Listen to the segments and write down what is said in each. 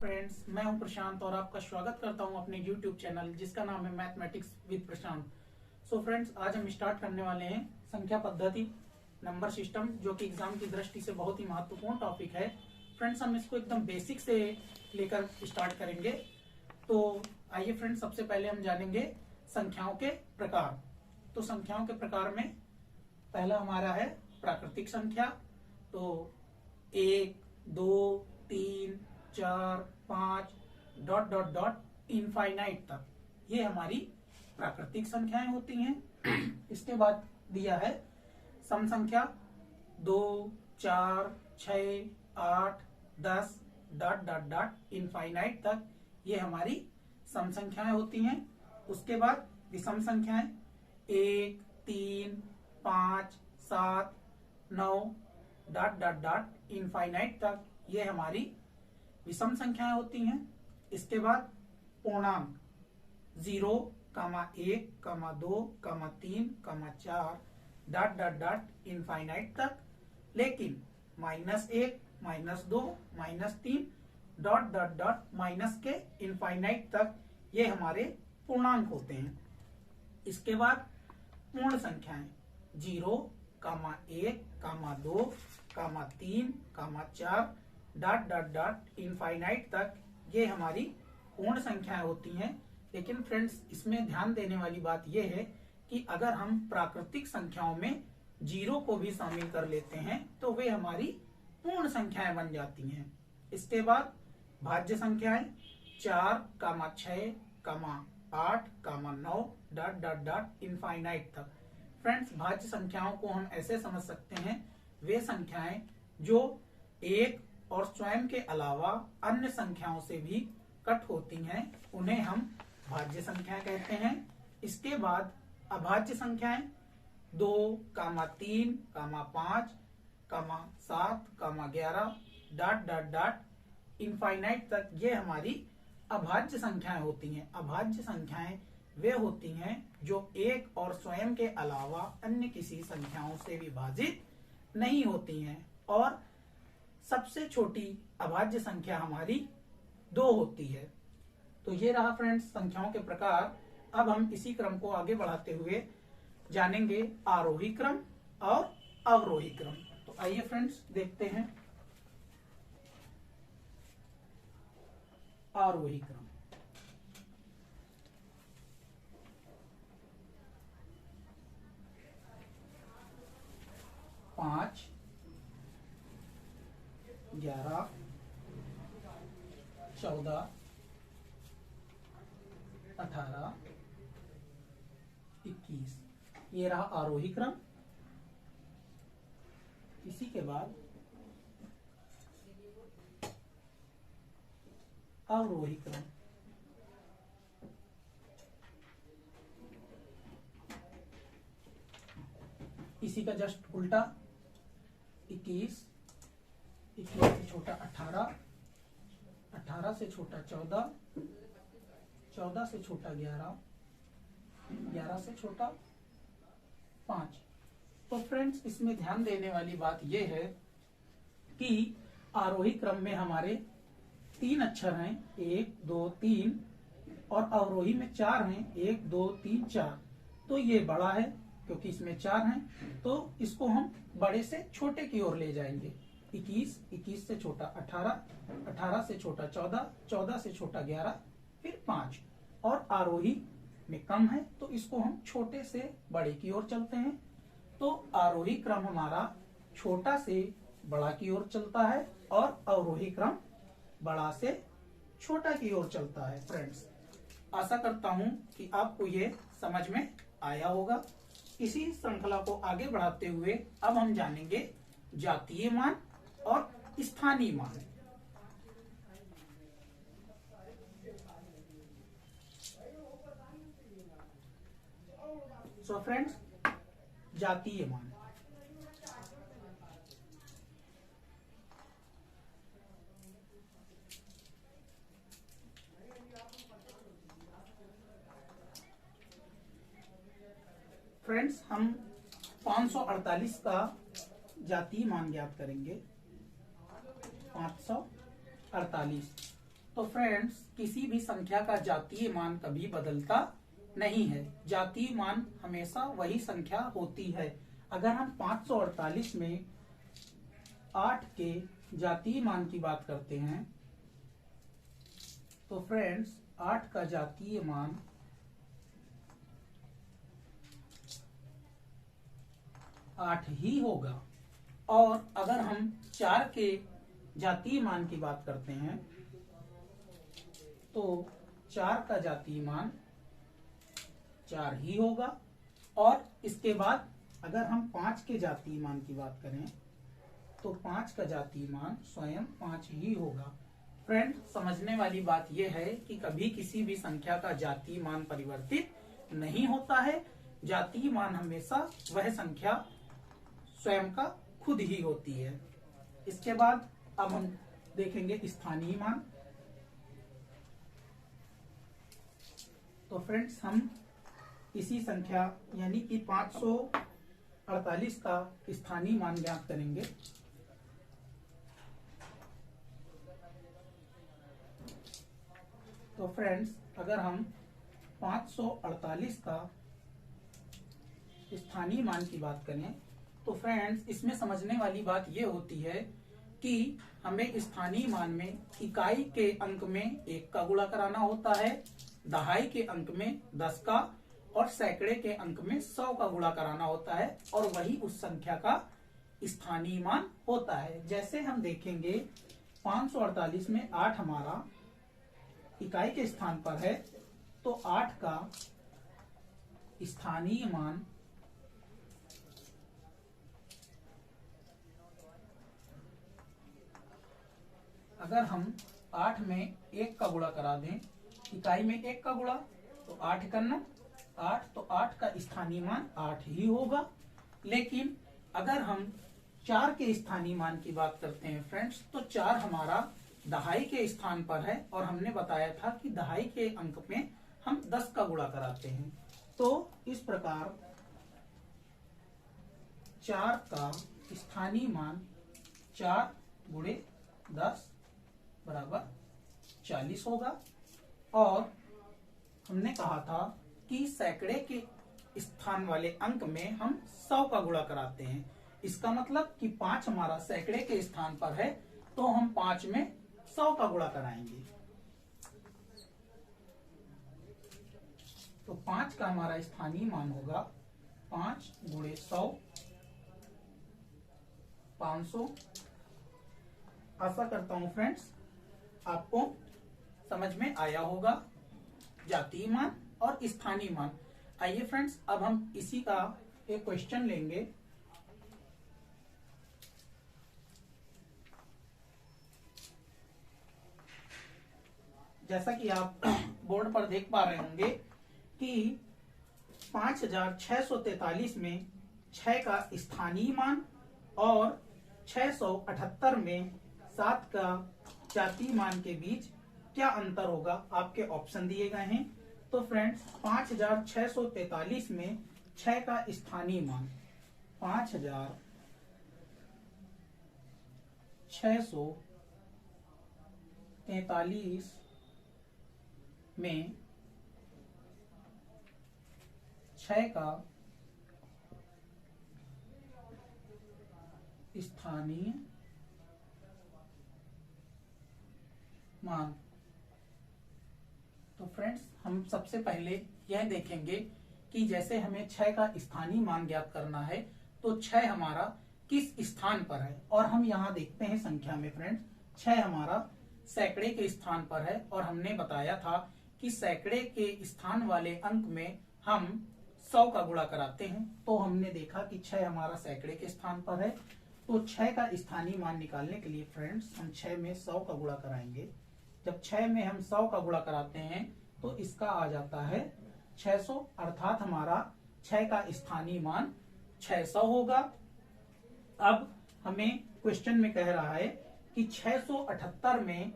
Friends, मैं हूं प्रशांत और आपका स्वागत करता हूं अपने YouTube चैनल जिसका नाम है mathematics with Prashant. So friends, आज हम स्टार्ट करने वाले हैं संख्या पद्धति, नंबर सिस्टम, जो कि एग्जाम की दृष्टि से बहुत ही महत्वपूर्ण टॉपिक है। फ्रेंड्स, हम इसको एकदम बेसिक से लेकर स्टार्ट करेंगे। तो आइए फ्रेंड्स, सबसे पहले हम जानेंगे संख्याओं के प्रकार। तो संख्याओं के प्रकार में पहला हमारा है प्राकृतिक संख्या। तो 1, 2, 3, 4, 5 डॉट डॉट डॉट इनफाइनाइट तक ये हमारी प्राकृतिक संख्याएं होती हैं। इसके बाद दिया है सम संख्या 2, 4, 6, 8, 10 डॉट डॉट डॉट इनफाइनाइट तक ये हमारी सम संख्याएं होती हैं। उसके बाद विषम संख्याएं 1, 3, 5, 7, 9 डॉट डॉट डॉट इनफाइनाइट तक ये हमारी विषम संख्याएं होती हैं। इसके बाद पूर्णांक 0, 1, 2, 3, 4 डॉट डॉट डॉट इनफाइनाइट तक, लेकिन -1, -2, -3 डॉट डॉट डॉट माइनस के इनफाइनाइट तक ये हमारे पूर्णांक होते हैं। इसके बाद पूर्ण संख्याएं 0, 1, 2, 3, 4 डॉट डॉट डॉट इनफाइनाइट तक ये हमारी पूर्ण संख्याएं होती हैं। लेकिन फ्रेंड्स, इसमें ध्यान देने वाली बात यह है कि अगर हम प्राकृतिक संख्याओं में 0 को भी शामिल कर लेते हैं तो वे हमारी पूर्ण संख्याएं बन जाती हैं। इसके बाद भाज्य संख्याएं 4, 6, 8, 9 डॉट डॉट डॉट इनफाइनाइट तक। फ्रेंड्स, भाज्य संख्याओं को हम ऐसे समझ सकते हैं, वे संख्याएं जो एक और स्वयं के अलावा अन्य संख्याओं से भी कट होती हैं, उन्हें हम भाज्य संख्याएं कहते हैं। इसके बाद अभाज्य संख्याएं 2, 3, 5, 7, 11 डॉट डॉट डॉट इनफाइनाइट तक ये हमारी अभाज्य संख्याएं होती हैं। अभाज्य संख्याएं वे होती हैं जो एक और स्वयं के अलावा अन्य किसी संख्याओं से विभाजित नहीं होती हैं, और सबसे छोटी अभाज्य संख्या हमारी 2 होती है। तो ये रहा फ्रेंड्स संख्याओं के प्रकार। अब हम इसी क्रम को आगे बढ़ाते हुए जानेंगे आरोही क्रम और अवरोही क्रम। तो आइए फ्रेंड्स देखते हैं आरोही क्रम। पांच, 11, 14, 18, 21 ये रहा आरोही क्रम। इसी के बाद अवरोही क्रम। इसी का जस्ट उल्टा 21, 21 से छोटा 18, 18 से छोटा 14, 14 से छोटा 11, 11 से छोटा 5। तो फ्रेंड्स, इसमें ध्यान देने वाली बात यह है कि आरोही क्रम में हमारे 3 अक्षर हैं, 1, 2, 3, और अवरोही में 4 हैं, 1, 2, 3, 4। तो ये बड़ा है क्योंकि इसमें 4 हैं, तो इसको हम बड़े से छोटे की ओर ले जाएंगे। 21, 21 से छोटा 18, 18 से छोटा 14, 14 से छोटा 11, फिर 5। और आरोही में कम है तो इसको हम छोटे से बड़े की ओर चलते हैं। तो आरोही क्रम हमारा छोटा से बड़ा की ओर चलता है और अवरोही क्रम बड़ा से छोटा की ओर चलता है। फ्रेंड्स, आशा करता हूं कि आपको ये समझ में आया होगा। इसी श्रृंखला को आगे बढ़ाते हुए अब हम जानेंगे जातीय मान और स्थानीय मान। सो फ्रेंड्स, जातीय मान। फ्रेंड्स, हम 548 का जातीय मान ज्ञात करेंगे। 548 तो फ्रेंड्स किसी भी संख्या का जातीय मान कभी बदलता नहीं है, जातीय मान हमेशा वही संख्या होती है। अगर हम 548 में 8 के जातीय मान की बात करते हैं तो फ्रेंड्स 8 का जातीय मान 8 ही होगा। और अगर हम 4 के जातीय मान की बात करते हैं तो 4 का जातीय मान 4 ही होगा। और इसके बाद अगर हम 5 के जातीय मान की बात करें तो 5 का जातीय मान स्वयं 5 ही होगा। फ्रेंड, समझने वाली बात यह है कि कभी किसी भी संख्या का जातीय मान परिवर्तित नहीं होता है। जातीय मान हमेशा वह संख्या स्वयं का खुद ही होती है। इसके बाद अब हम देखेंगे स्थानीय मान। तो फ्रेंड्स, हम इसी संख्या यानी कि 548 का स्थानीय मान ज्ञात करेंगे। तो फ्रेंड्स, अगर हम 548 का स्थानीय मान की बात करें तो फ्रेंड्स इसमें समझने वाली बात यह होती है कि हमें स्थानीय मान में इकाई के अंक में 1 का गुणा कराना होता है, दहाई के अंक में 10 का और सैकड़े के अंक में 100 का गुणा कराना होता है, और वही उस संख्या का स्थानीय मान होता है। जैसे हम देखेंगे 548 में 8 हमारा इकाई के स्थान पर है, तो 8 का स्थानीय मान अगर हम 8 में 1 का गुणा करा दें, इकाई में 1 का गुणा तो 8 करना 8, तो 8 का स्थानीय मान 8 ही होगा। लेकिन अगर हम 4 के स्थानीय मान की बात करते हैं फ्रेंड्स, तो 4 हमारा दहाई के स्थान पर है, और हमने बताया था कि दहाई के अंक में हम 10 का गुणा कराते हैं। तो इस प्रकार 4 का स्थानीय मान 4 गुणे 10 बराबर 40 होगा। और हमने कहा था कि सैकड़े के स्थान वाले अंक में हम 100 का गुणा कराते हैं। इसका मतलब कि 5 हमारा सैकड़े के स्थान पर है, तो हम 5 में 100 का गुणा कराएंगे। तो 5 का हमारा स्थानीय मान होगा 5 गुणे 100 500। आशा करता हूं फ्रेंड्स आपको समझ में आया होगा जातीय मान और स्थानीय मान। आइए फ्रेंड्स, अब हम इसी का एक क्वेश्चन लेंगे। जैसा कि आप बोर्ड पर देख पा रहे होंगे कि 5643 में 6 का स्थानीय मान और 678 में 7 का जातीय मान के बीच क्या अंतर होगा, आपके ऑप्शन दिए गए हैं। तो फ्रेंड्स 5643 में 6 का स्थानीय मान 5643 में 6 का स्थानीय मान। तो फ्रेंड्स, हम सबसे पहले यह देखेंगे कि जैसे हमें 6 का स्थानीय मान ज्ञात करना है तो 6 हमारा किस स्थान पर है। और हम यहाँ देखते हैं संख्या में फ्रेंड्स 6 हमारा सैकड़े के स्थान पर है, और हमने बताया था कि सैकड़े के स्थान वाले अंक में हम 100 का गुणा कराते हैं। तो हमने देखा कि 6 हमारा सैकड़े के स्थान पर है, तो 6 का स्थानीय मान निकालने के लिए फ्रेंड्स हम 6 में 100 का गुणा कराएंगे। जब 6 में हम 100 का गुणा कराते हैं तो इसका आ जाता है 600, अर्थात हमारा 6 का स्थानीय मान 600 होगा। अब हमें क्वेश्चन में कह रहा है कि 678 में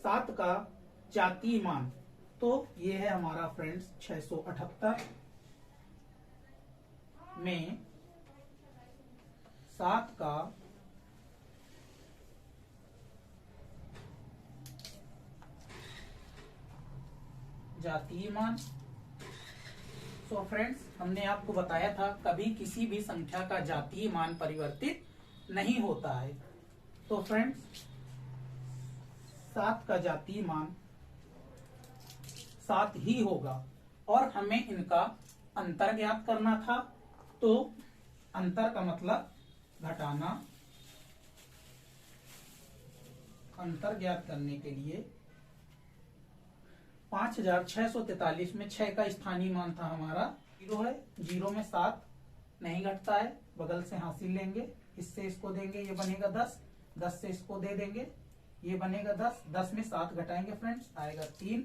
7 का जातीय मान, तो ये है हमारा फ्रेंड्स 678 में 7 का जातीय मान। सो फ्रेंड्स, हमने आपको बताया था कभी किसी भी संख्या का जातीय मान परिवर्तित नहीं होता है। तो फ्रेंड्स, 7 का जातीय मान 7 ही होगा और हमें इनका अंतर ज्ञात करना था। तो अंतर का मतलब घटाना। अंतर ज्ञात करने के लिए 5643 में 6 का स्थानीय मान था हमारा 0 है। 0 में 7 नहीं घटता है, बगल से हासिल लेंगे, इससे इसको देंगे, ये बनेगा 10, 10 से इसको दे देंगे, ये बनेगा 10, 10 में 7 घटाएंगे फ्रेंड्स, आएगा 3,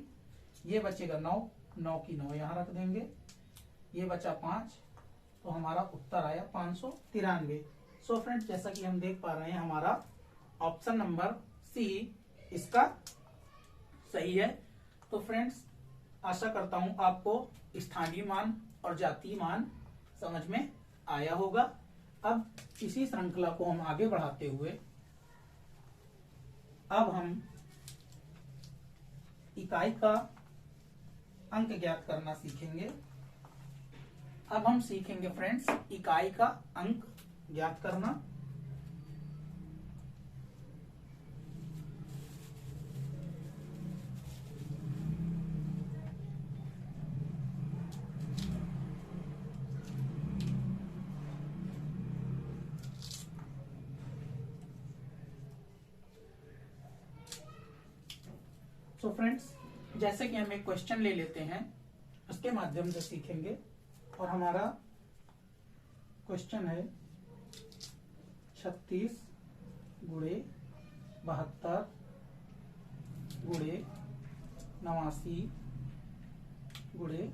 ये बचेगा 9, 9 की 9 यहाँ रख देंगे, ये बचा 5, तो हमारा उत्तर आया 593। सो फ्रेंड्स, जैसा कि हम देख पा रहे हैं हमारा ऑप्शन नंबर सी इसका सही है। तो फ्रेंड्स, आशा करता हूं आपको स्थानीय मान और जातीय मान समझ में आया होगा। अब इसी श्रृंखला को हम आगे बढ़ाते हुए अब हम इकाई का अंक ज्ञात करना सीखेंगे। अब हम सीखेंगे फ्रेंड्स इकाई का अंक ज्ञात करना। सो फ्रेंड्स, जैसे कि हम एक क्वेश्चन ले लेते हैं, उसके माध्यम से सीखेंगे। और हमारा क्वेश्चन है 36 गुणे 72 गुणे 89 गुणे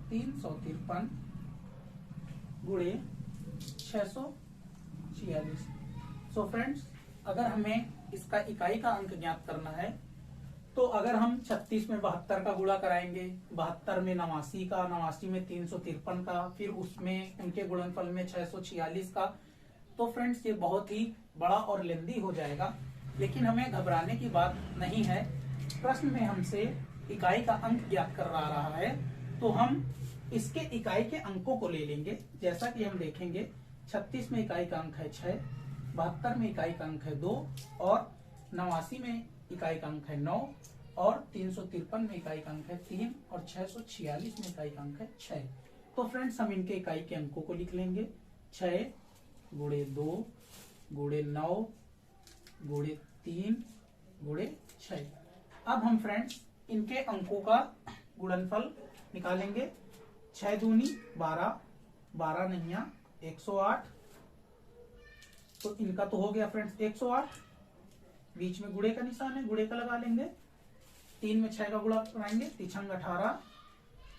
353 गुणे 646। सो फ्रेंड्स, अगर हमें इसका इकाई का अंक ज्ञात करना है तो अगर हम 36 में 72 का गुणा कराएंगे, 72 में 89 का, 89 में 353 का, फिर उसमें उनके गुणनफल में 646 का, तो फ्रेंड्स ये बहुत ही बड़ा और लेंदी हो जाएगा। लेकिन हमें घबराने की बात नहीं है। प्रश्न में हमसे इकाई का अंक ज्ञात कर रहा है तो हम इसके इकाई के अंकों को ले लेंगे। जैसा कि हम देखेंगे 36 में इकाई का अंक है 6, 72 में इकाई का अंक है 2 और 89 में इकाई का अंक है 9 और 353 में इकाई का अंक है 3 और 646 में इकाई का अंक है 6। तो फ्रेंड्स, हम इनके इकाई के अंकों को लिख लेंगे। 6 गुणे 2 गुणे 9 गुणे 3 गुणे 6। अब हम फ्रेंड्स इनके अंकों का गुणनफल निकालेंगे। 6 दूनी 12, 12 नैया 108, तो इनका तो हो गया फ्रेंड्स 108। बीच में गुणे का निशान है, गुणे का लगा लेंगे। 3 में 6 का गुणा कराएंगे, 3 18।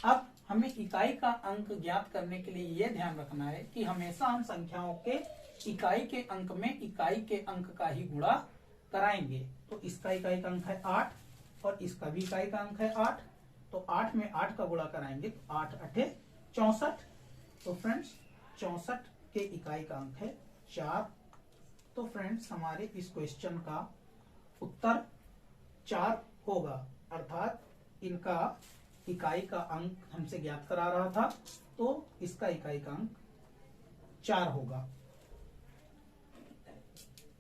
अब हमें इकाई का अंक ज्ञात करने के लिए यह ध्यान रखना है कि हमेशा हम संख्याओं के इकाई के अंक में इकाई के अंक का ही गुणा कराएंगे। तो इसका इकाई का अंक है 8 और इसका भी इकाई का अंक है 8, तो 8 में 8 का गुणा कराएंगे तो 8 8 64। तो फ्रेंड्स 64 के इकाई का अंक है 4। तो फ्रेंड्स, हमारे इस क्वेश्चन का उत्तर 4 होगा, अर्थात इनका इकाई का अंक हमसे ज्ञात करा रहा था तो इसका इकाई का अंक 4 होगा।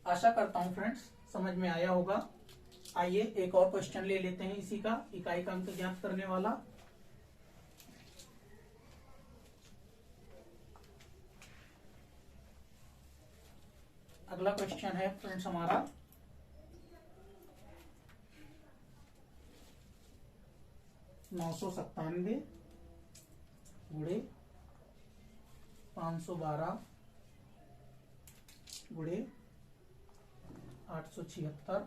आशा करता हूं फ्रेंड्स समझ में आया होगा। आइए एक और क्वेश्चन ले लेते हैं इसी का इकाई का अंक ज्ञात करने वाला। अगला क्वेश्चन है फ्रेंड्स हमारा 997 गुणे 512 गुणे 876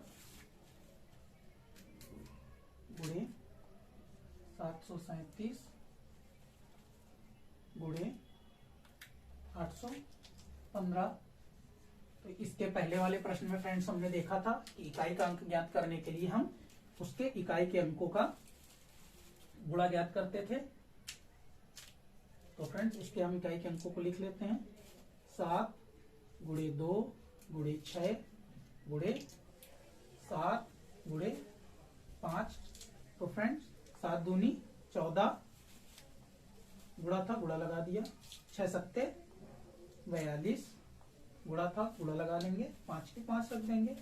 गुणे 737 गुणे 815। तो इसके पहले वाले प्रश्न में फ्रेंड्स हमने देखा था कि इकाई का अंक ज्ञात करने के लिए हम उसके इकाई के अंकों का गुणा ज्ञात करते थे। तो फ्रेंड्स इसके हम इकाई के अंकों को लिख लेते हैं। 7 गुणे 2 गुणे 6 गुणे 7 गुणे 5। तो फ्रेंड्स गुणा लगा दिया, 6 सत्ते 42, गुणा था गुणा लगा लेंगे, 5 के 5 रख देंगे।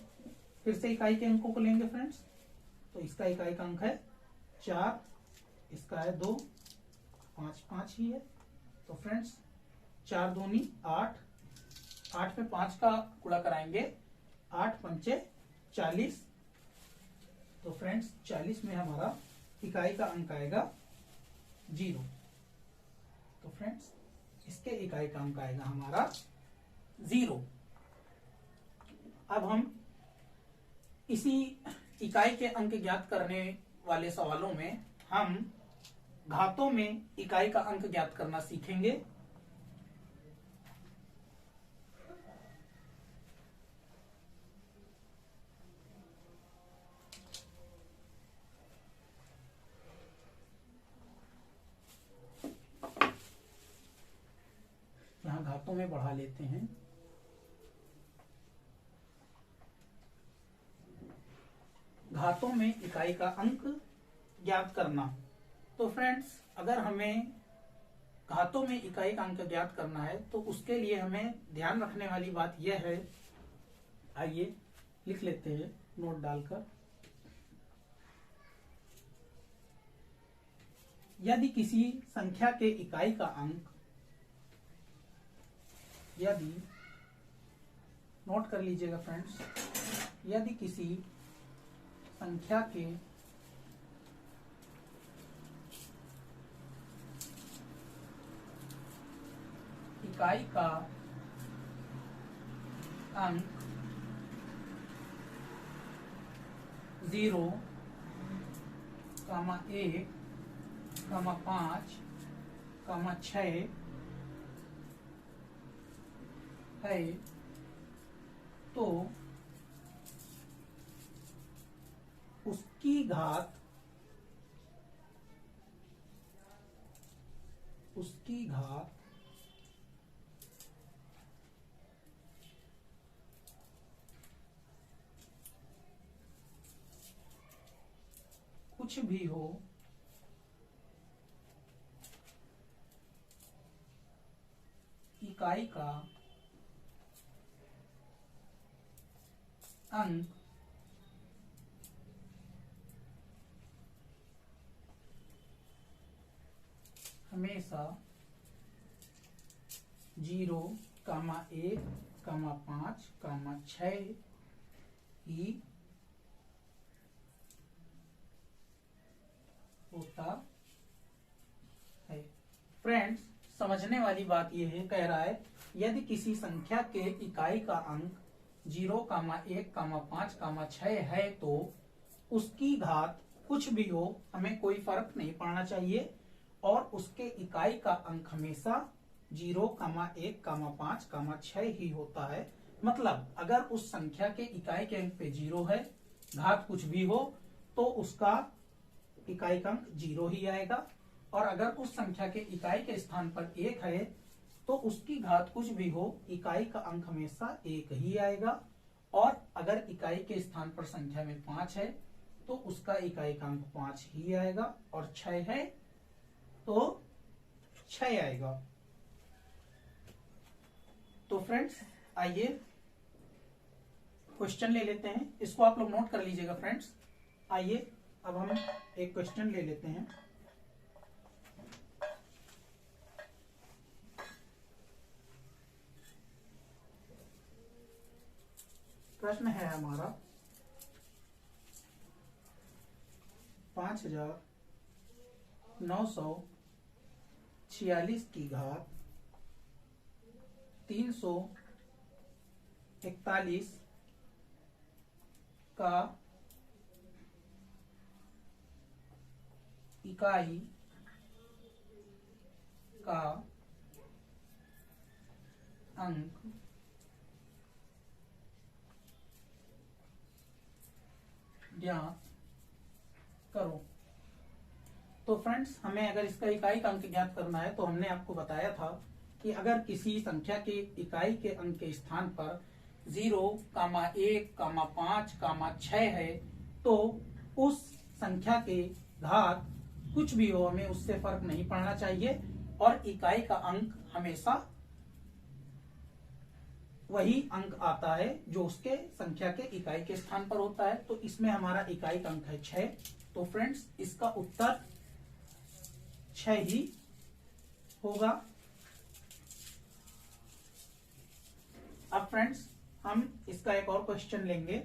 फिर से इकाई के अंकों को लेंगे फ्रेंड्स, तो इसका इकाई का अंक है 4, इसका है 2, 5 5 ही है। तो फ्रेंड्स 4 दूनी 8, 8 में 5 का गुणा कराएंगे, 8 पंचे 40। तो फ्रेंड्स 40 में हमारा इकाई का अंक आएगा 0। तो फ्रेंड्स इसके इकाई का अंक आएगा हमारा 0। अब हम इसी इकाई के अंक ज्ञात करने वाले सवालों में हम घातों में इकाई का अंक ज्ञात करना सीखेंगे। यहां घातों में बढ़ा लेते हैं। घातों में इकाई का अंक ज्ञात करना। तो फ्रेंड्स अगर हमें घातों में इकाई का अंक ज्ञात करना है तो उसके लिए हमें ध्यान रखने वाली बात यह है, आइए लिख लेते हैं नोट डालकर। यदि किसी संख्या के इकाई का अंक, यदि नोट कर लीजिएगा फ्रेंड्स, यदि किसी संख्या के इकाई का अंक 0, 1, 5, 6 है तो उसकी घात कुछ भी हो, इकाई का अंक हमेशा 0, 1, 5, 6 ही होता है। फ्रेंड्स समझने वाली बात यह है, कह रहा है यदि किसी संख्या के इकाई का अंक 0, 1, 5, 6 है तो उसकी घात कुछ भी हो, हमें कोई फर्क नहीं पड़ना चाहिए और उसके इकाई का अंक हमेशा 0, 1, 5, 6 ही होता है। मतलब अगर उस संख्या के इकाई के अंक पे 0 है, घात कुछ भी हो तो उसका इकाई का अंक 0 ही आएगा, और अगर उस संख्या के इकाई के स्थान पर 1 है तो उसकी घात कुछ भी हो, इकाई का अंक हमेशा 1 ही आएगा, और अगर इकाई के स्थान पर संख्या में 5 है तो उसका इकाई का अंक 5 ही आएगा, और 6 है तो 6 आएगा। तो फ्रेंड्स आइए क्वेश्चन ले लेते हैं, इसको आप लोग नोट कर लीजिएगा फ्रेंड्स। आइए अब हम एक क्वेश्चन ले लेते हैं। प्रश्न है हमारा 5946 की घात 341 का इकाई का अंक ज्ञात करो। तो फ्रेंड्स हमें अगर इसका इकाई का अंक ज्ञात करना है तो हमने आपको बताया था कि अगर किसी संख्या के इकाई के अंक के स्थान पर 0, 1, 5, 6 है तो उस संख्या के घात कुछ भी हो, हमें उससे फर्क नहीं पड़ना चाहिए और इकाई का अंक हमेशा वही अंक आता है जो उसके संख्या के इकाई के स्थान पर होता है। तो इसमें हमारा इकाई का अंक है 6। तो फ्रेंड्स इसका उत्तर 6 ही होगा। अब फ्रेंड्स हम इसका एक और क्वेश्चन लेंगे।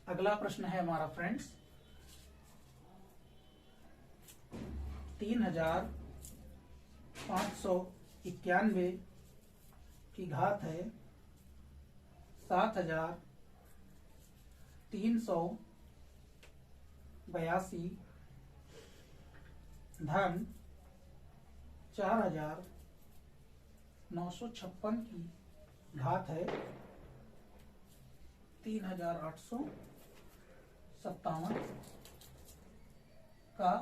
अगला प्रश्न है हमारा फ्रेंड्स 3591 की घात है 7382 धन 4956 की घात है 3857 का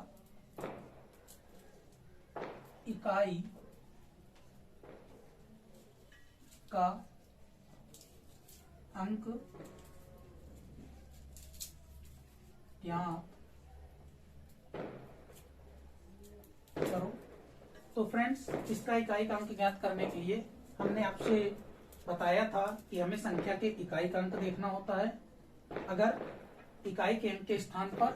इकाई का अंक ज्ञात करो। तो फ्रेंड्स इसका इकाई का अंक ज्ञात करने के लिए हमने आपसे बताया था कि हमें संख्या के इकाई का अंक देखना होता है। अगर इकाई के अंक के स्थान पर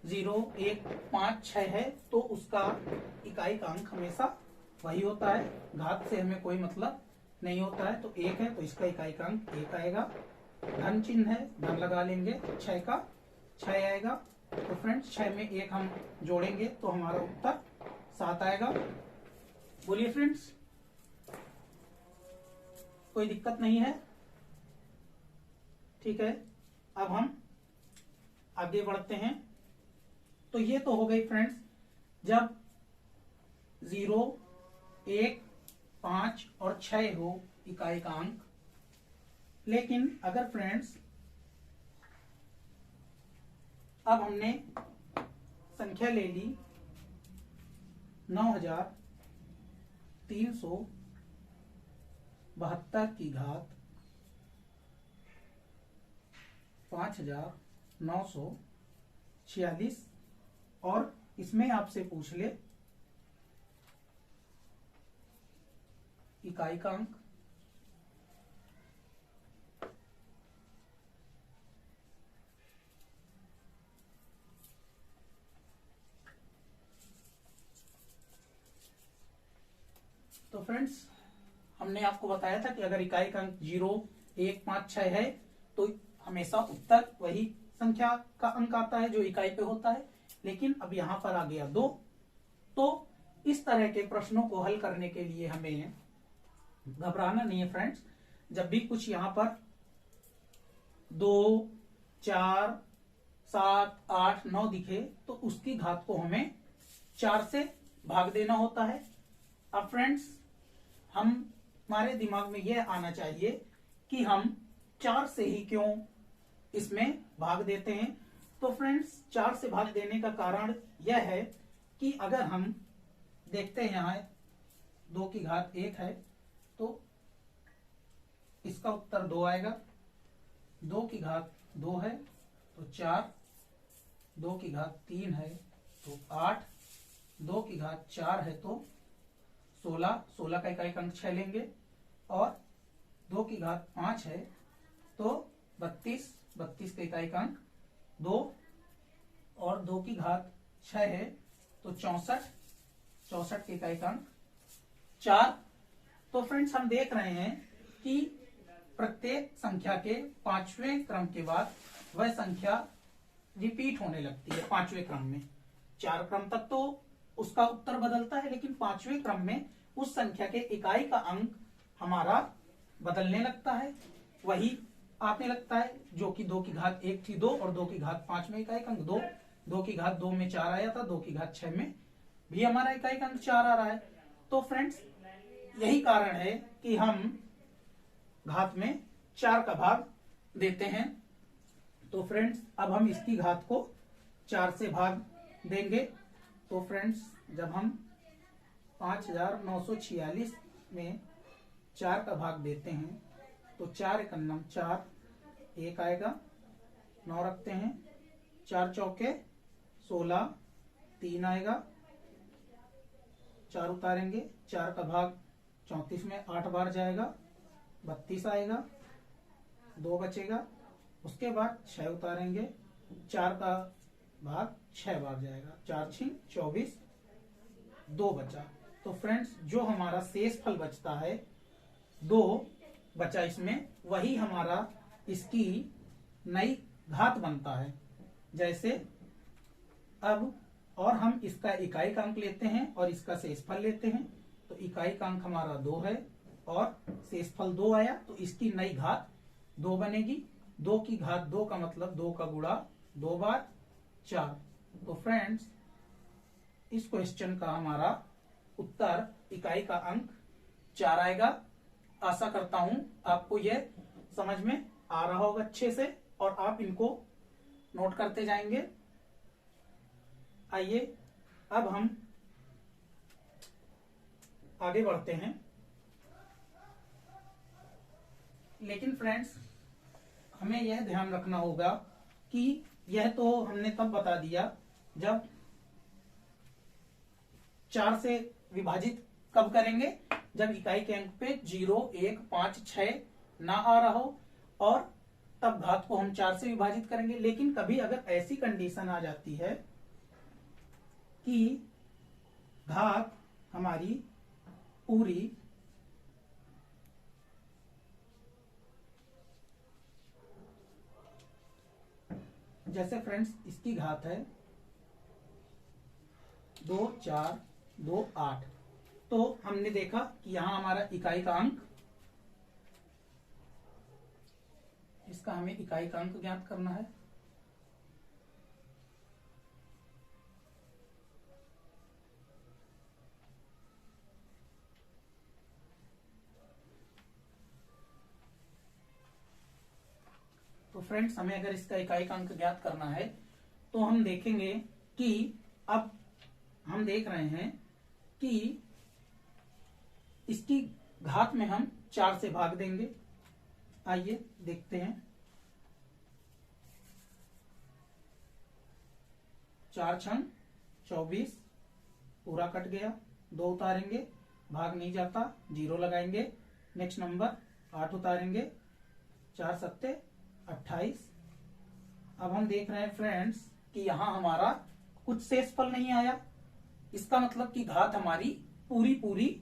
0, 1, 5, 6 है तो उसका इकाई का अंक हमेशा वही होता है, घात से हमें कोई मतलब नहीं होता है। तो 1 है तो इसका इकाई का अंक 1 आएगा। धन चिन्ह है, धन लगा लेंगे, 6 का 6 आएगा। तो फ्रेंड्स 6 में 1 हम जोड़ेंगे तो हमारा उत्तर 7 आएगा। बोलिए फ्रेंड्स, कोई दिक्कत नहीं है? ठीक है, अब हम आगे बढ़ते हैं। तो ये तो हो गई फ्रेंड्स जब 0, 1, 5 और 6 हो इकाई का अंक। लेकिन अगर फ्रेंड्स अब हमने संख्या ले ली 9372 की घात 5946 और इसमें आपसे पूछ ले इकाई का अंक। तो फ्रेंड्स हमने आपको बताया था कि अगर इकाई का अंक 0, 1, 5, 6 है तो हमेशा उत्तर वही संख्या का अंक आता है जो इकाई पे होता है। लेकिन अब यहां पर आ गया 2। तो इस तरह के प्रश्नों को हल करने के लिए हमें घबराना नहीं है फ्रेंड्स। जब भी कुछ यहां पर 2, 4, 7, 8, 9 दिखे तो उसकी घात को हमें 4 से भाग देना होता है। अब फ्रेंड्स हमारे दिमाग में यह आना चाहिए कि हम 4 से ही क्यों इसमें भाग देते हैं। तो फ्रेंड्स 4 से भाग देने का कारण यह है कि अगर हम देखते हैं यहाँ 2 की घात 1 है तो इसका उत्तर 2 आएगा। 2 की घात 2 है तो 4, 2 की घात 3 है तो 8, 2 की घात 4 है तो 16, 16 का इकाई अंक 6 लेंगे और 2 की घात 5 है तो 32, 32 का इकाई अंक 2 और 2 की घात 6 है तो 64, 64 के इकाई अंक 4। तो फ्रेंड्स हम देख रहे हैं कि प्रत्येक संख्या के 5वें क्रम के बाद वह संख्या रिपीट होने लगती है। 5वें क्रम में 4 क्रम तक तो उसका उत्तर बदलता है, लेकिन 5वें क्रम में उस संख्या के इकाई का अंक हमारा बदलने लगता है, वही आने लगता है। जो कि 2 की घात 1 थी 2 और 2 की घात 5 में इकाई अंक 2, 2 की घात 2 में 4 आया था, 2 की घात 6 में भी हमारा इकाई अंक 4 आ रहा है। तो फ्रेंड्स यही कारण है कि हम घात में 4 का भाग देते हैं। तो फ्रेंड्स अब हम इसकी घात को 4 से भाग देंगे। तो फ्रेंड्स जब हम 5946 में 4 का भाग देते हैं तो 4 एकन्नम 4, 1 आएगा, 9 रखते हैं, 4 चौके 16, 3 आएगा, 4 उतारेंगे, 4 का भाग 34 में 8 बार जाएगा, 32 आएगा, 2 बचेगा। उसके बाद 6 उतारेंगे, 4 का भाग 6 बार जाएगा, 4 6 24, 2 बचा। तो फ्रेंड्स जो हमारा शेष फल बचता है 2 बचा इसमें, वही हमारा इसकी नई घात बनता है। जैसे अब और हम इसका इकाई का अंक लेते हैं और इसका शेषफल लेते हैं, तो इकाई का अंक हमारा 2 है और शेषफल 2 आया, तो इसकी नई घात 2 बनेगी। 2 की घात 2 का मतलब 2 का गुणा 2 बार 4। तो फ्रेंड्स इस क्वेश्चन का हमारा उत्तर इकाई का अंक 4 आएगा। आशा करता हूं आपको यह समझ में आ रहा होगा अच्छे से और आप इनको नोट करते जाएंगे। आइए अब हम आगे बढ़ते हैं। लेकिन फ्रेंड्स हमें यह ध्यान रखना होगा कि यह तो हमने तब बता दिया जब 4 से विभाजित कब करेंगे, जब इकाई के अंक पे 0 1 5 6 ना आ रहा हो, और तब घात को हम 4 से विभाजित करेंगे। लेकिन कभी अगर ऐसी कंडीशन आ जाती है कि घात हमारी पूरी जैसे फ्रेंड्स इसकी घात है 2 4 2 8, तो हमने देखा कि यहां हमारा इकाई का अंक, इसका हमें इकाई का अंक ज्ञात करना है। तो फ्रेंड्स हमें अगर इसका इकाई का अंक ज्ञात करना है तो हम देखेंगे कि अब हम देख रहे हैं कि इसकी घात में हम 4 से भाग देंगे। आइए देखते हैं। 4 छंग 24, पूरा कट गया, 2 उतारेंगे, भाग नहीं जाता, 0 लगाएंगे। नेक्स्ट नंबर 8 उतारेंगे, 4 सत्ते 28। अब हम देख रहे हैं फ्रेंड्स कि यहां हमारा कुछ शेषफल नहीं आया, इसका मतलब कि घात हमारी पूरी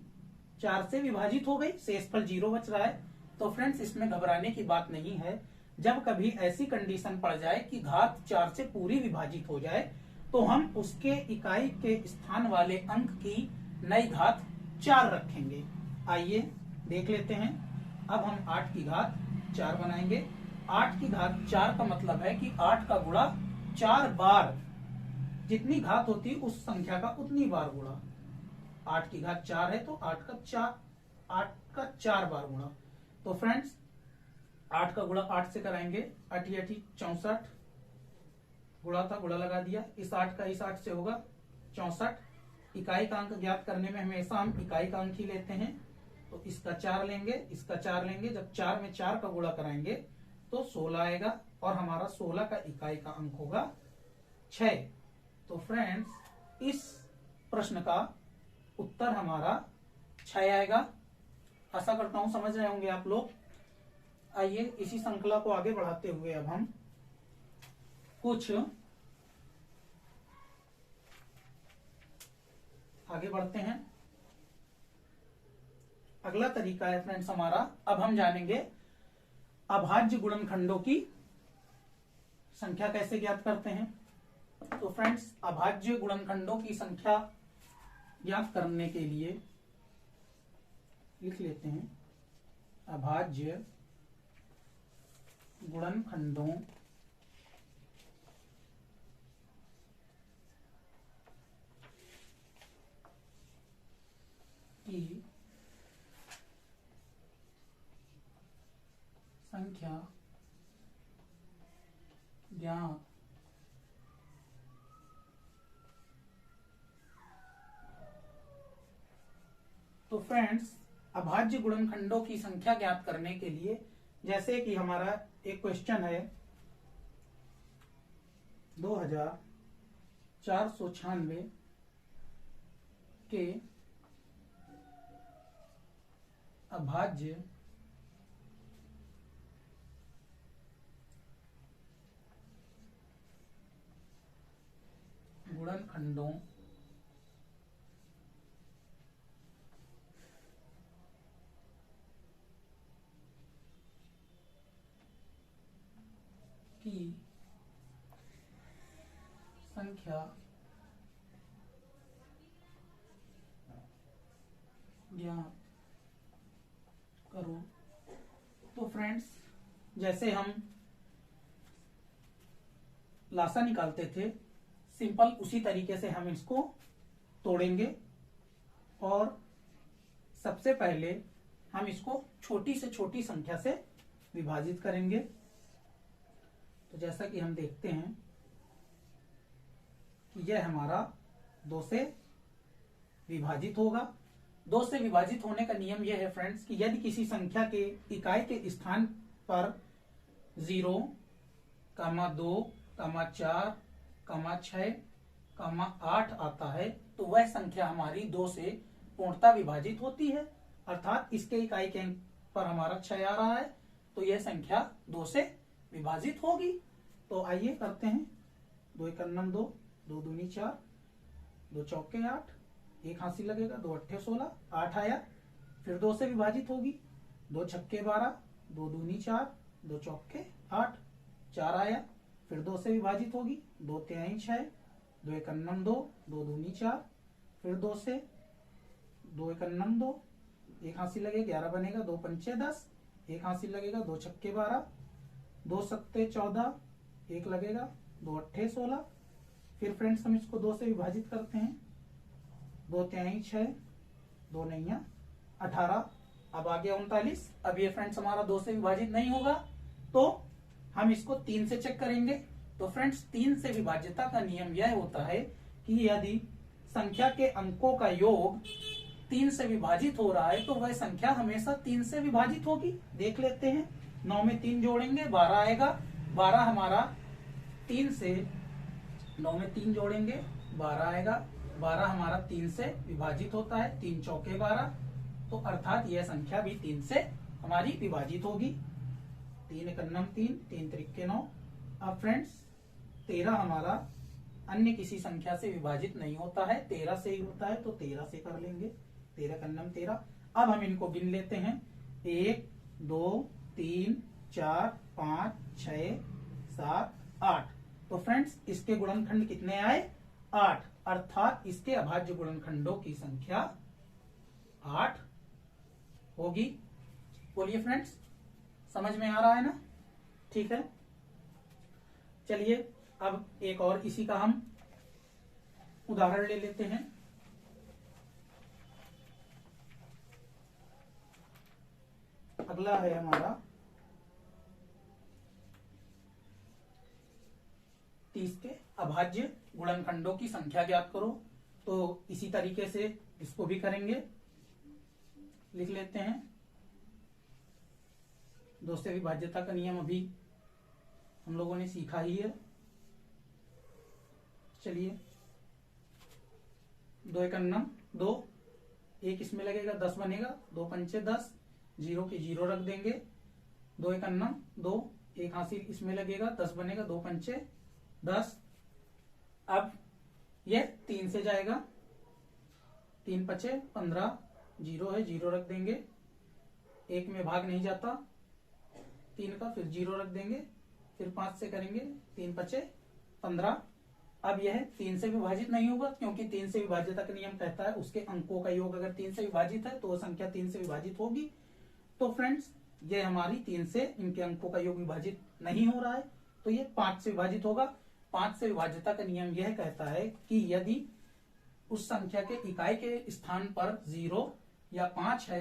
4 से विभाजित हो गई, शेषफल 0 बच रहा है। तो फ्रेंड्स इसमें घबराने की बात नहीं है। जब कभी ऐसी कंडीशन पड़ जाए कि घात 4 से पूरी विभाजित हो जाए तो हम उसके इकाई के स्थान वाले अंक की नई घात 4 रखेंगे। आइए देख लेते हैं। अब हम 8 की घात 4 बनाएंगे। 8 की घात 4 का मतलब है कि 8 का गुणा 4 बार, जितनी घात होती उस संख्या का उतनी बार गुणा। 8 की घात 4 है तो 8 का 4 बार गुणा। तो फ्रेंड्स 8 का गुणा 8 से कराएंगे, 8 8 64, गुणा था गुणा लगा दिया, इस 8 का इस 8 से होगा 64। इकाई का अंक ज्ञात करने में हमेशा हम इकाई का अंक ही लेते हैं, तो इसका 4 लेंगे, इसका 4 लेंगे। जब 4 में 4 का गुणा कराएंगे तो 16 आएगा और हमारा 16 का इकाई का अंक होगा 6। तो फ्रेंड्स इस प्रश्न का उत्तर हमारा 6 आएगा। आशा करता हूं समझ रहे होंगे आप लोग। आइए इसी श्रृंखला को आगे बढ़ाते हुए अब हम कुछ आगे बढ़ते हैं। अगला तरीका है फ्रेंड्स हमारा, अब हम जानेंगे अभाज्य गुणनखंडों की संख्या कैसे ज्ञात करते हैं। तो फ्रेंड्स अभाज्य गुणनखंडों की संख्या ज्ञात करने के लिए लिख लेते हैं अभाज्य गुणनखंडों की संख्या ज्ञात तो फ्रेंड्स अभाज्य गुणनखंडों की संख्या ज्ञात करने के लिए जैसे कि हमारा एक क्वेश्चन है 2496 के अभाज्य गुणनखंडों की संख्या ज्ञात करो। तो फ्रेंड्स, जैसे हम लासा निकालते थे, सिंपल उसी तरीके से हम इसको तोड़ेंगे और सबसे पहले हम इसको छोटी से छोटी संख्या से विभाजित करेंगे। तो जैसा कि हम देखते हैं कि यह हमारा 2 से विभाजित होगा। 2 से विभाजित होने का नियम यह है फ्रेंड्स कि यदि किसी संख्या के इकाई के स्थान पर 0, 2, 4, 6, 8 आता है तो वह संख्या हमारी 2 से पूर्णतः विभाजित होती है। अर्थात इसके इकाई के अंक पर हमारा 6 आ रहा है तो यह संख्या 2 से विभाजित होगी। तो आइए करते हैं। 2 × 2, 2 दूनी 4, 2 चौके 8, 1 हासिल लगेगा, 2 अट्ठे 16, 8 आया, फिर 2 से विभाजित होगी, 2 छक्के 12, 2 दूनी 4, 2 चौके 8, 4 आया, फिर 2 से विभाजित होगी, 2 तिहाई 6, 2 × 2, 2 दूनी 4, फिर 2 से, 2 × 2, 1 हासिल लगेगा, 11 बनेगा, 2 पंचे 10, 1 हासिल लगेगा, 2 छक्के 12, 2 सत्ते 14, 1 लगेगा, 2 अट्ठे 16। फिर फ्रेंड्स हम इसको 2 से विभाजित करते हैं, 2 तिहाई 6, 2 नैया 18, अब आ गया 39। अब ये फ्रेंड्स हमारा 2 से विभाजित नहीं होगा तो हम इसको 3 से चेक करेंगे। तो फ्रेंड्स 3 से विभाज्यता का नियम यह होता है कि यदि संख्या के अंकों का योग 3 से विभाजित हो रहा है तो वह संख्या हमेशा 3 से विभाजित होगी। देख लेते हैं, 9 में 3 जोड़ेंगे 12 आएगा, 12 हमारा 3 से, 9 में 3 जोड़ेंगे 12 आएगा, 12 हमारा 3 से विभाजित होता है, 3 चौके 12, तो अर्थात यह संख्या भी 3 से हमारी विभाजित होगी। 3 × 3, 3 त्रिके 9। अब फ्रेंड्स 13 हमारा अन्य किसी संख्या से विभाजित नहीं होता है, 13 से ही होता है, तो 13 से कर लेंगे। 13 × 13। अब हम इनको गिन लेते हैं, 1, 2, 3, 4, 5, 6, 7, 8। तो फ्रेंड्स इसके गुणनखंड कितने आए? 8। अर्थात इसके अभाज्य गुणनखंडों की संख्या 8 होगी। बोलिए फ्रेंड्स, समझ में आ रहा है ना? ठीक है, चलिए अब एक और इसी का हम उदाहरण ले लेते हैं। अगला है हमारा 30 के अभाज्य गुणनखंडों की संख्या ज्ञात करो। तो इसी तरीके से इसको भी करेंगे, लिख लेते हैं। 2 से विभाज्यता का नियम अभी हम लोगों ने सीखा ही है। चलिए 2 × 2, 1 इसमें लगेगा, 10 बनेगा, 2 पंचे 10, 0 की 0 रख देंगे। 2 × 2, 1 हासिल इसमें लगेगा, 10 बनेगा, 2 पंचे 10। अब ये 3 से जाएगा, 3 पचे 15, 0 है, 0 रख देंगे। 1 में भाग नहीं जाता 3 का, फिर 0 रख देंगे। फिर 5 से करेंगे, 3 पचे 15। अब यह 3 से विभाजित नहीं होगा क्योंकि 3 से विभाज्यता का नियम कहता है उसके अंकों का योग अगर 3 से विभाजित है तो वो संख्या 3 से विभाजित होगी। तो फ्रेंड्स ये हमारी 3 से इनके अंकों का योग विभाजित नहीं हो रहा है तो ये 5 से विभाजित होगा। 5 से विभाज्यता का नियम यह कहता है कि यदि उस संख्या के इकाई के स्थान पर 0 या 5 है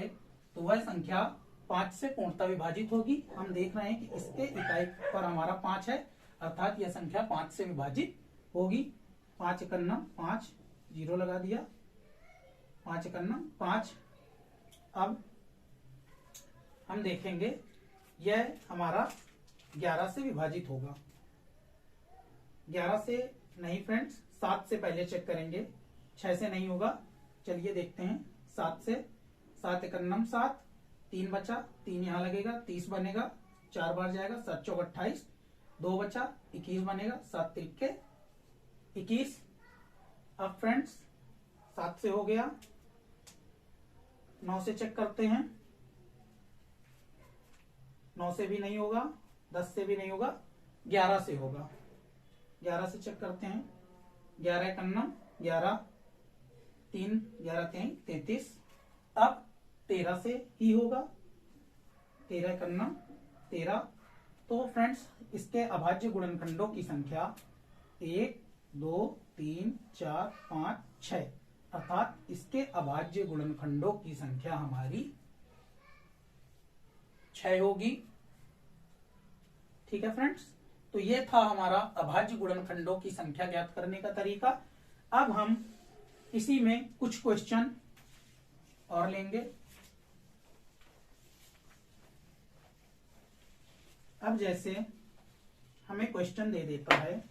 तो वह संख्या 5 से पूर्णतः विभाजित होगी। हम देख रहे हैं कि इसके इकाई पर हमारा 5 है, अर्थात यह संख्या 5 से विभाजित होगी। 5 × 5, 0 लगा दिया, 5 × 5। अब हम देखेंगे यह हमारा 11 से विभाजित होगा। 11 से नहीं फ्रेंड्स, 7 से पहले चेक करेंगे, 6 से नहीं होगा। चलिए देखते हैं 7 से। 7 एकन्नम 7, 3 बचा, 3 यहां लगेगा, 30 बनेगा, 4 बार जाएगा, 7 चौक 28, 2 बचा, 21 बनेगा, 7 तिरके 21। अब फ्रेंड्स 7 से हो गया, 9 से चेक करते हैं, 9 से भी नहीं होगा, 10 से भी नहीं होगा, 11 से होगा। 11 से चेक करते हैं, 11 एकन्नम 11, 3 11 3 33। अब 13 से ही होगा, 13 एकन्नम 13। तो फ्रेंड्स इसके अभाज्य गुणनखंडों की संख्या 1 2 3 4 5 6, अर्थात इसके अभाज्य गुणनखंडों की संख्या हमारी 6 होगी। ठीक है फ्रेंड्स, तो ये था हमारा अभाज्य गुणनखंडों की संख्या ज्ञात करने का तरीका। अब हम इसी में कुछ क्वेश्चन और लेंगे। अब जैसे हमें क्वेश्चन दे देता है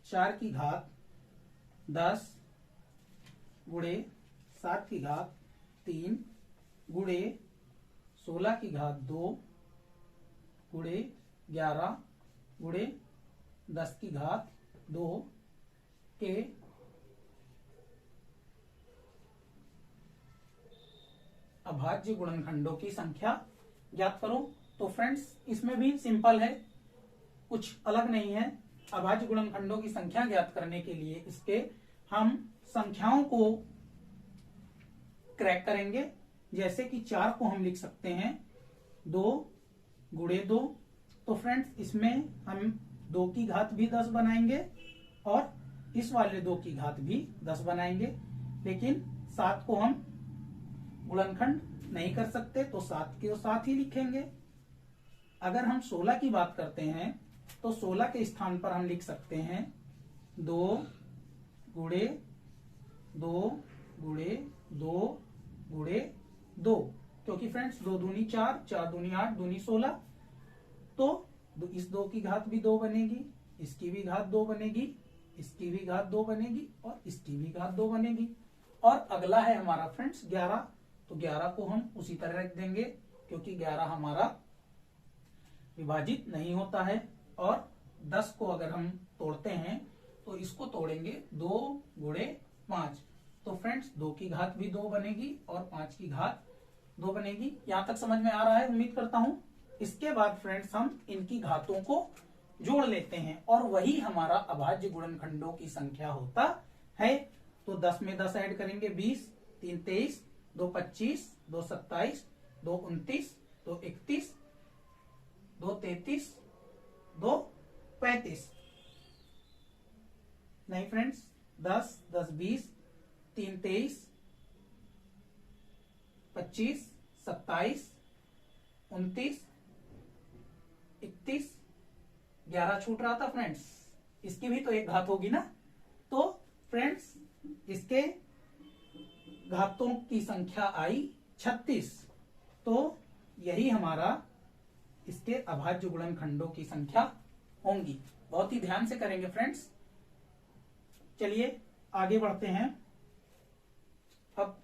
4 की घात 10 गुणे 7 की घात 3 गुणे 16 की घात 2 गुणे 11 गुणे 10 की घात 2 के अभाज्य गुणनखंडों की संख्या ज्ञात करो। तो फ्रेंड्स इसमें भी सिंपल है, कुछ अलग नहीं है। अभाज्य गुणनखंडों की संख्या ज्ञात करने के लिए इसके हम संख्याओं को क्रैक करेंगे। जैसे कि 4 को हम लिख सकते हैं 2 गुणे 2। तो फ्रेंड्स इसमें हम 2 की घात भी 10 बनाएंगे और इस वाले 2 की घात भी 10 बनाएंगे। लेकिन 7 को हम गुणनखंड नहीं कर सकते, तो 7 के 7 ही लिखेंगे। अगर हम 16 की बात करते हैं तो 16 के स्थान पर हम लिख सकते हैं 2 गुणे 2 गुणे 2 गुणे 2, क्योंकि फ्रेंड्स 2 दूनी 4, 4 दूनी 8, दूनी 16। तो इस 2 की घात भी 2 बनेगी, इसकी भी घात 2 बनेगी, इसकी भी घात 2 बनेगी और इसकी भी घात 2 बनेगी। और अगला है हमारा फ्रेंड्स 11। तो 11 को हम उसी तरह रख देंगे, क्योंकि 11 हमारा विभाजित नहीं होता है। और 10 को अगर हम तोड़ते हैं तो इसको तोड़ेंगे 2 गुणे 5। तो फ्रेंड्स 2 की घात भी 2 बनेगी और 5 की घात 2 बनेगी। यहां तक समझ में आ रहा है, उम्मीद करता हूं। इसके बाद फ्रेंड्स हम इनकी घातों को जोड़ लेते हैं और वही हमारा अभाज्य गुणनखंडों की संख्या होता है। तो 10 में 10 ऐड करेंगे 20, 3 23, 2 25, 2 27, 2 29, 2 31, 2 33, 2 35। नहीं फ्रेंड्स 10 10 20, 3 23, 25, 27, 29, 31, 11 छूट रहा था फ्रेंड्स, इसकी भी तो एक घात होगी ना। तो फ्रेंड्स इसके घातों की संख्या आई 36। तो यही हमारा इसके अभाज्य गुणनखंडों की संख्या होंगी। बहुत ही ध्यान से करेंगे फ्रेंड्स। चलिए आगे बढ़ते हैं। अब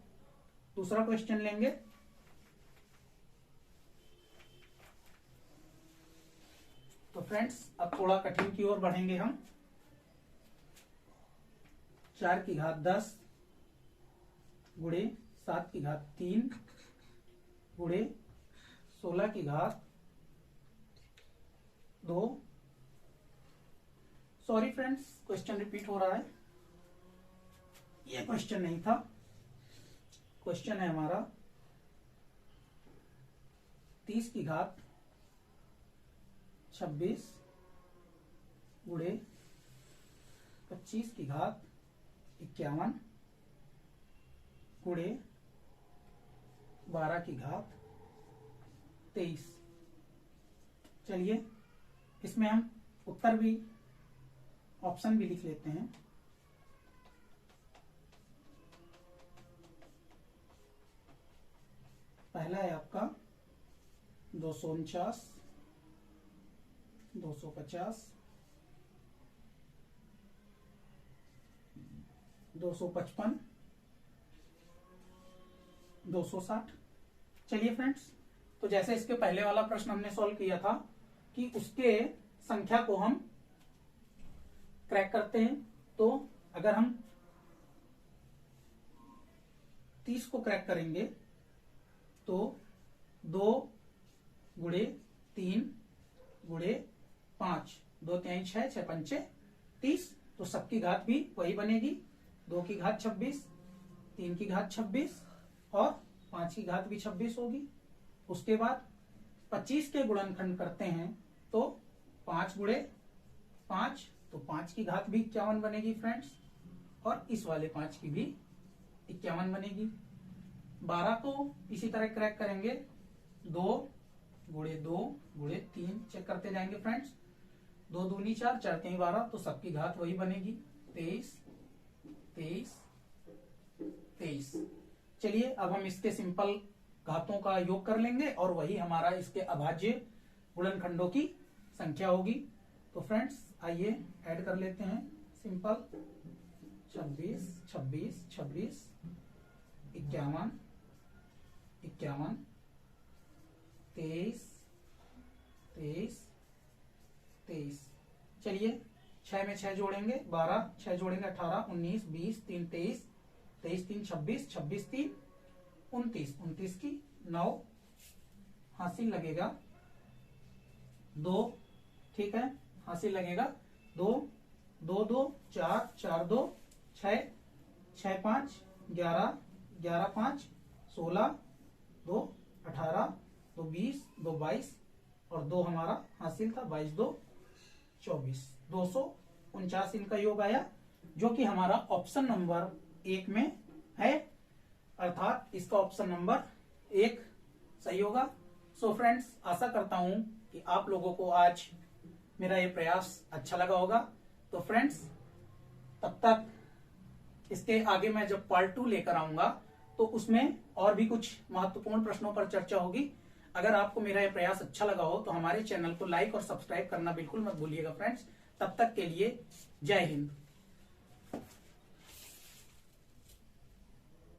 दूसरा क्वेश्चन लेंगे। तो फ्रेंड्स अब थोड़ा कठिन की ओर बढ़ेंगे हम। 4 की घात 10 गुणे 7 की घात 3 गुणे 16 की घात 2। सॉरी फ्रेंड्स, क्वेश्चन रिपीट हो रहा है, ये क्वेश्चन नहीं था। क्वेश्चन है हमारा 30 की घात 26 गुणे 25 की घात 51 गुणे 12 की घात 23। चलिए इसमें हम उत्तर भी, ऑप्शन भी लिख लेते हैं। पहला है आपका 249, 250, 255, 260। चलिए फ्रेंड्स, तो जैसे इसके पहले वाला प्रश्न हमने सॉल्व किया था कि उसके संख्या को हम क्रैक करते हैं, तो अगर हम 30 को क्रैक करेंगे तो 2 गुणे 3 गुणे 5, 2 3 6, 6 5 30, तो सबकी घात भी वही बनेगी, 2 की घात 26, 3 की घात 26 और 5 की घात भी 26 होगी। उसके बाद 25 के गुणनखंड करते हैं तो 5 गुणे 5, तो 5 की घात भी 51 बनेगी फ्रेंड्स, और इस वाले 5 की भी 51 बनेगी। 12 को इसी तरह क्रैक करेंगे, 2 गुणे 2 गुणे 3 चेक करते जाएंगे फ्रेंड्स, 2 दूनी 4, 4 3 12, तो सबकी घात वही बनेगी, 23 23 23। चलिए अब हम इसके सिंपल घातों का योग कर लेंगे और वही हमारा इसके अभाज्य गुणनखंडों की संख्या होगी। तो फ्रेंड्स आइए ऐड कर लेते हैं सिंपल, 26 26 26, 51 51, 23 23 23। चलिए 6 में 6 जोड़ेंगे 12, 6 जोड़ेंगे 18, 19 20 3 23, 23 3 26, 26 3 29, 29 की 9 हासिल लगेगा 2, ठीक है, हासिल लगेगा 2 2 2 4 4 2 6 6 5 11 11 5 16 2 18 2 20 2 22 और 2 हमारा हासिल था 22 2 24, 249 इनका योग आया, जो कि हमारा ऑप्शन नंबर 1 में है, अर्थात इसका ऑप्शन नंबर 1 सही होगा। सो फ्रेंड्स, आशा करता हूं कि आप लोगों को आज मेरा ये प्रयास अच्छा लगा होगा। तो फ्रेंड्स, तब तक इसके आगे मैं जब पार्ट 2 लेकर आऊंगा तो उसमें और भी कुछ महत्वपूर्ण प्रश्नों पर चर्चा होगी। अगर आपको मेरा ये प्रयास अच्छा लगा हो तो हमारे चैनल को लाइक और सब्सक्राइब करना बिल्कुल मत भूलिएगा फ्रेंड्स। तब तक के लिए जय हिंद।